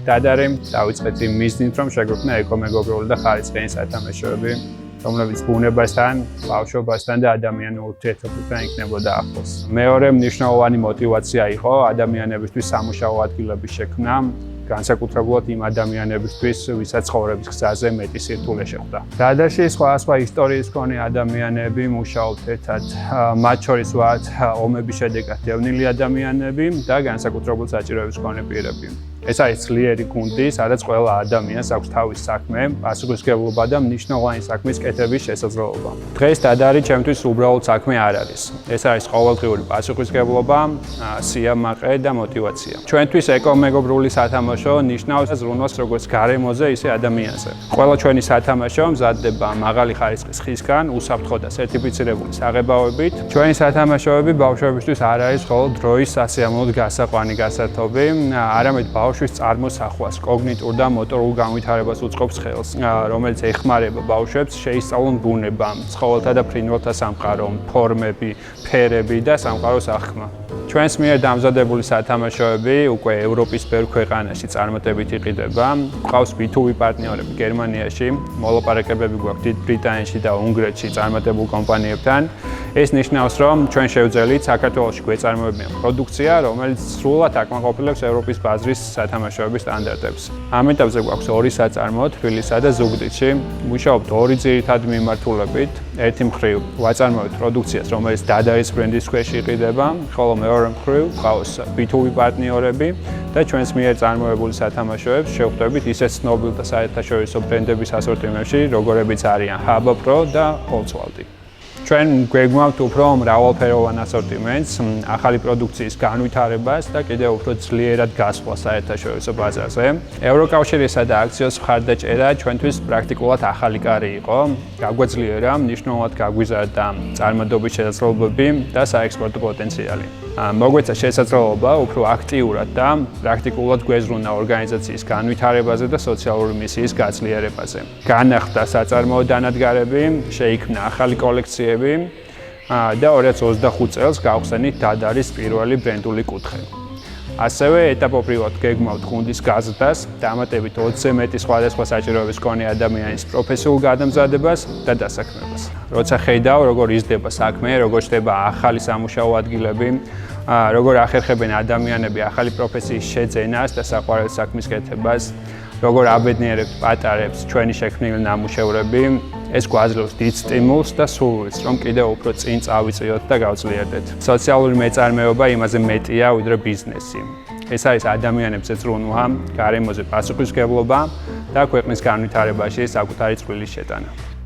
დადარემ დავიწყეთ იმ მიზნით, რომ შეგვექმნა ეკომეგობრული და ხარისხიანი სათამაშოები, რომლებიც ბუნებასთან, ბავშვობასთან და ადამიანურ ურთიერთობასთან იქნებოდა ახლოს. მეორე მნიშვნელოვანი мотиваცია იყო ადამიანებისთვის სამუშაო ადგილების შექმნა, განსაკუთრებულად იმ ადამიანებისთვის, ვისაც ცხოვრების გზაზე მეტი სირთულე შეხვდა. დადაში სხვადასხვა ისტორიის მქონე ადამიანები მუშაობთ ერთად, მათ შორის ვართ ომების შედეგად დევნილი ადამიანები და განსაკუთრებულ საჭიროების მქონე პირები. ეს არის ძლიერი გუნდი, სადაც ყველა ადამიანს აქვს თავის საქმე, პასუხისმგებლობა და მნიშვნელოვანი საქმის კეთების შესაძლებლობა. დღეს დადარი ჩემთვის უბრალოდ საქმე არ არის. ეს არის ყოველდღიური პასუხისმგებლობა, სიამაყე და мотиваცია. ჩვენთვის ეკომეგობრული სათამაშო ნიშნავს ზრუნვას როგორც გარემოზე, ისე ადამიანზე. ყველა ჩვენი სათამაშო მზადდება მაღალი ხარისხის ხისგან, უსაფრთხო და სერტიფიცირებული საღებავებით. ჩვენი სათამაშოები ბავშვებისთვის არ არის მხოლოდ დროის სასიამოვნოდ გასაყვანი გასართობი, არამედ ბავშვის წარმოსახვას, კოგნიტურ და მოტორულ განვითარებას უწყობს ხელს, რომელიც ეხმარება ბავშვებს შეისწავლონ ბუნება, ცხოველთა და ფრინველთა სამყარო, ფორმები, ფერები და სამყაროს აღქმა. ჩვენს მიერ დამზადებული სათამაშოები უკვე ევროპის ბევრ ქვეყანაში წარმატებით იყიდება. გვყავს B2B პარტნიორები გერმანიაში, მოლაპარაკებები გვაქვს დიდ ბრიტანეთში და უნგრეთში წარმატებულ კომპანიებთან. ეს ნიშნავს, რომ ჩვენ შევძელით საქართველოში გვეწარმოებიან პროდუქცია, რომელიც სრულად აკმაყოფილებს ევროპის ბაზრის სათამაშოების სტანდარტებს. ამ ეტაპზე გვაქვს ორი საწარმო თბილისსა და ზუგდიდში. მუშაობთ ორი ძირითადი მიმართულებით. ერთი მხრივ ვაწარმოებთ პროდუქციას, რომელიც დადარის ბრენდის ქვეშ იყიდება, ხოლო მეორე მხრივ გვყავს B2B პარტნიორები და ჩვენს მიერ წარმოებული სათამაშოებს შევხვდებით ისეთ ცნობილ და საერთაშორისო ბრენდების ასორტიმენტში, როგორებიც არიან Haba Pro და Holzwaldi. ჩვენ გვეგმავთ უფრო მრავალფეროვან ასორტიმენტს, ახალი პროდუქციის განვითარებას და კიდევ უფრო ძლიერად გასვლა საერთაშორისო ბაზარზე. ევროკავშირისა და აქციოს მხარდაჭერა ჩვენთვის პრაქტიკულად ახალი კარი იყო. გაგვეძლიერა, მნიშვნელოვნად გაგვიზარდა წარმატების შესაძლებლობები და საექსპორტო პოტენციალი. მოგვეცა შესაძლებლობა უფრო აქტიურად და პრაქტიკულად გვეზრუნა ორგანიზაციის განვითარებაზე და სოციალური მისიის გაძლიერებაზე. განახლდა საწარმოო დანადგარები, შეიქმნა ახალი კოლექციები და 2025 წელს გავხსენით დადარის პირველი ბრენდული კუთხე. ასევე ეტაპობრივად გეგმავთ გუნდის გაზრდას, დამატებით 20-ზე მეტი სხვადასხვა საჭიროების მქონე ადამიანის პროფესიულ გადამზადებას და დასაქმებას. როცა ხედავ, როგორ იზრდება საქმე, როგორ ჩნდება ახალი სამუშაო ადგილები, როგორ ახერხებენ ადამიანები ახალი პროფესიის შეძენას და საყვარელ საქმის კეთებას, როგორ აბედნიერებთ პატარებს ჩვენი შექმნილი ნამუშევრები, ეს გვაძლევს დიდ სტიმულს და სურვილს, რომ კიდევ უფრო წინ წავიწიოთ და გავძლიერდეთ. სოციალური მეწარმეობა იმაზე მეტია, ვიდრე ბიზნესი. ეს არის ადამიანებზე ზრუნვა, გარემოზე პასუხისმგებლობა და ქვეყნის განვითარებაში საკუთარი წვლილი შეტანა.